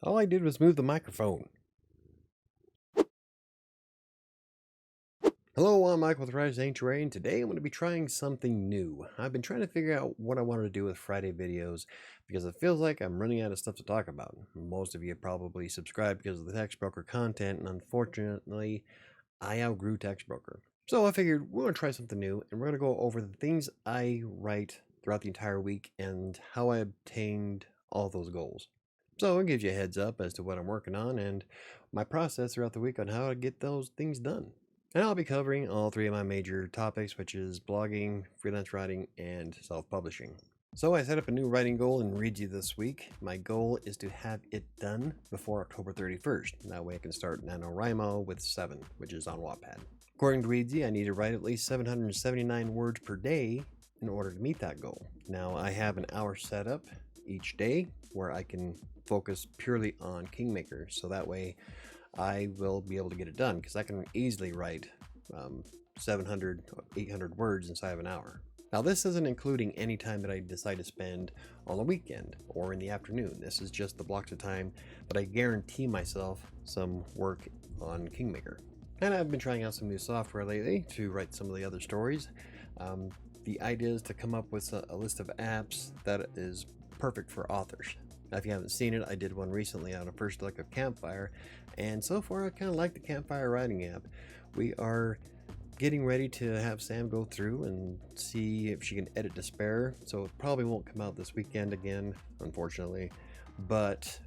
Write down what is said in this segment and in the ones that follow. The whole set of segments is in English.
All I did was move the microphone. Hello, I'm Mike with WriterSanctuary, and today I'm going to be trying something new. I've been trying to figure out what I wanted to do with Friday videos because it feels like I'm running out of stuff to talk about. Most of you probably subscribe because of the Text Broker content, and unfortunately, I outgrew Text Broker. So I figured we're going to try something new, and we're going to go over the things I write throughout the entire week and how I obtained all those goals. So it gives you a heads up as to what I'm working on and my process throughout the week on how to get those things done. And I'll be covering all three of my major topics, which is blogging, freelance writing, and self-publishing. So I set up a new writing goal in Reedsy this week. My goal is to have it done before October 31st. That way I can start NaNoWriMo with 7, which is on Wattpad. According to Reedsy, I need to write at least 779 words per day in order to meet that goal. Now I have an hour set up each day where I can focus purely on Kingmaker, so that way I will be able to get it done because I can easily write 700, 800 words inside of an hour. Now this isn't including any time that I decide to spend on the weekend or in the afternoon. This is just the blocks of time that I guarantee myself some work on Kingmaker. And I've been trying out some new software lately to write some of the other stories. The idea is to come up with a list of apps that is perfect for authors. Now, if you haven't seen it, I did one recently on a first look of Campfire, and so far I kind of like the Campfire writing app. We are getting ready to have Sam go through and see if she can edit to spare, so it probably won't come out this weekend again, unfortunately, but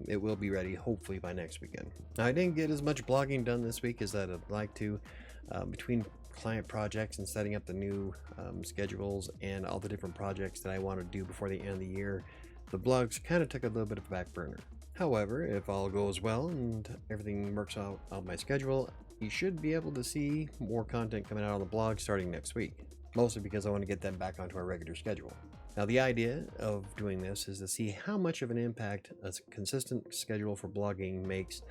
it will be ready hopefully by next weekend. Now, I didn't get as much blogging done this week as I'd like to. Between client projects and setting up the new schedules and all the different projects that I want to do before the end of the year, the blogs kind of took a little bit of a back burner. However, if all goes well and everything works out on my schedule, you should be able to see more content coming out on the blog starting next week, mostly because I want to get them back onto our regular schedule. Now, the idea of doing this is to see how much of an impact a consistent schedule for blogging makes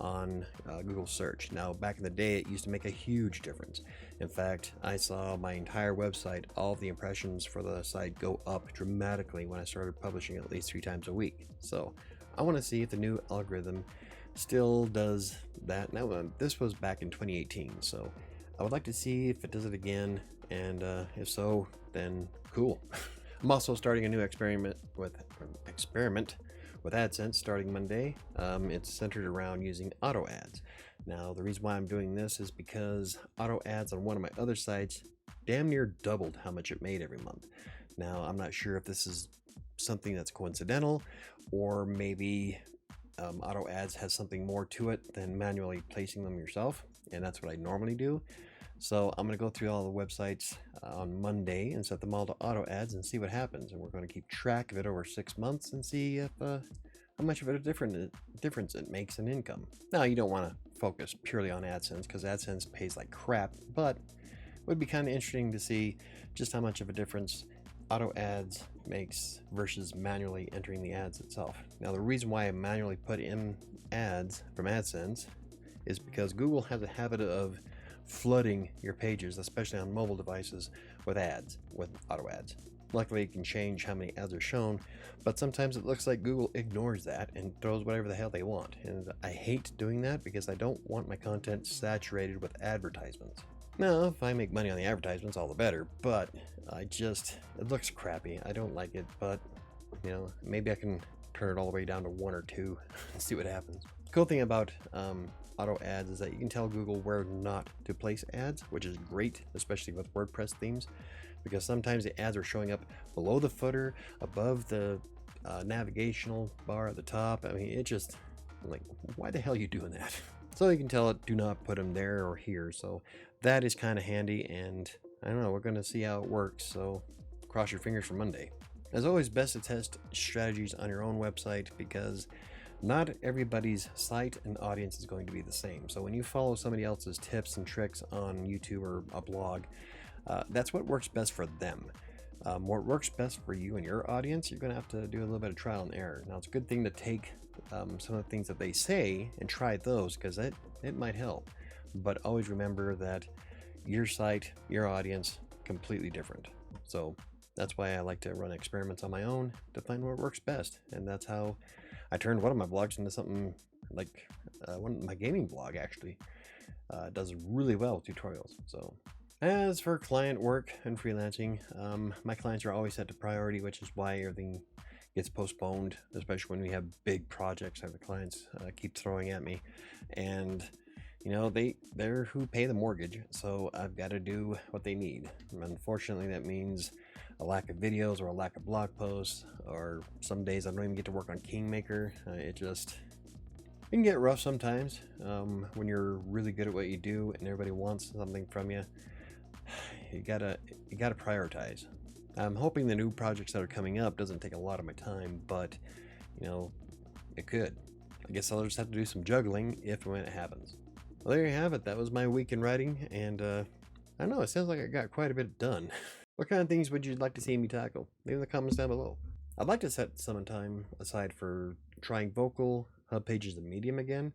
on Google search. Now, back in the day, it used to make a huge difference. In fact, I saw my entire website, all of the impressions for the site go up dramatically when I started publishing at least 3 times a week. So I want to see if the new algorithm still does that. Now, this was back in 2018, so I would like to see if it does it again, and if so, then cool. I'm also starting a new experiment with AdSense starting Monday. It's centered around using auto ads. Now, the reason why I'm doing this is because auto ads on one of my other sites damn near doubled how much it made every month. Now, I'm not sure if this is something that's coincidental, or maybe auto ads has something more to it than manually placing them yourself, and that's what I normally do. So I'm going to go through all the websites on Monday and set them all to auto ads and see what happens. And we're going to keep track of it over 6 months and see if how much of a difference it makes in income. Now, you don't want to focus purely on AdSense because AdSense pays like crap, but it would be kind of interesting to see just how much of a difference auto ads makes versus manually entering the ads itself. Now, the reason why I manually put in ads from AdSense is because Google has a habit of flooding your pages, especially on mobile devices, with ads, with auto ads. Luckily, you can change how many ads are shown, but sometimes it looks like Google ignores that and throws whatever the hell they want. And I hate doing that because I don't want my content saturated with advertisements. Now, if I make money on the advertisements, all the better, but it looks crappy. I don't like it, but you know, maybe I can turn it all the way down to 1 or 2 and see what happens. Cool thing about auto ads is that you can tell Google where not to place ads, which is great, especially with WordPress themes, because sometimes the ads are showing up below the footer, above the navigational bar at the top. I mean, I'm like, why the hell are you doing that? So you can tell it, do not put them there or here. So that is kind of handy, and I don't know, we're going to see how it works. So cross your fingers for Monday. As always, best to test strategies on your own website because not everybody's site and audience is going to be the same. So when you follow somebody else's tips and tricks on YouTube or a blog, that's what works best for them. What works best for you and your audience, you're going to have to do a little bit of trial and error. Now, it's a good thing to take some of the things that they say and try those because it might help. But always remember that your site, your audience, completely different. So that's why I like to run experiments on my own to find what works best. And that's how I turned one of my blogs into something like my gaming blog actually. Does really well with tutorials. So as for client work and freelancing, my clients are always set to priority, which is why everything gets postponed, especially when we have big projects that the clients keep throwing at me. And you know, they're who pay the mortgage, so I've got to do what they need. Unfortunately, that means a lack of videos or a lack of blog posts, or some days I don't even get to work on Kingmaker. It can get rough sometimes when you're really good at what you do and everybody wants something from you. You gotta prioritize. I'm hoping the new projects that are coming up doesn't take a lot of my time, but you know, it could. I guess I'll just have to do some juggling if and when it happens. Well, there you have it. That was my week in writing, and I don't know, it sounds like I got quite a bit done. What kind of things would you like to see me tackle? Leave in the comments down below. I'd like to set some time aside for trying Vocal, Hub Pages, and Medium again.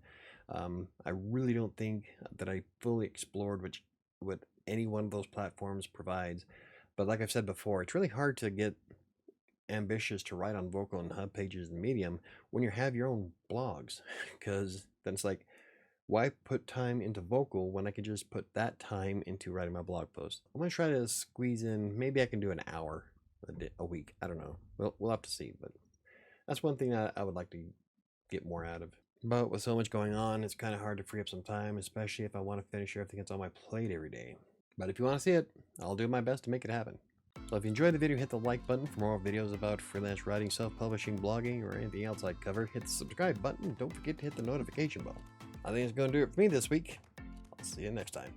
I really don't think that I fully explored what any one of those platforms provides. But like I've said before, it's really hard to get ambitious to write on Vocal and Hub Pages and Medium when you have your own blogs, because then it's like, why put time into Vocal when I could just put that time into writing my blog post? I'm gonna try to squeeze in, maybe I can do an hour a week. I don't know. We'll have to see, but that's one thing I would like to get more out of. But with so much going on, it's kind of hard to free up some time, especially if I want to finish everything that's on my plate every day. But if you want to see it, I'll do my best to make it happen. So if you enjoyed the video, hit the like button. For more videos about freelance writing, self-publishing, blogging, or anything else I cover, hit the subscribe button. Don't forget to hit the notification bell. I think it's going to do it for me this week. I'll see you next time.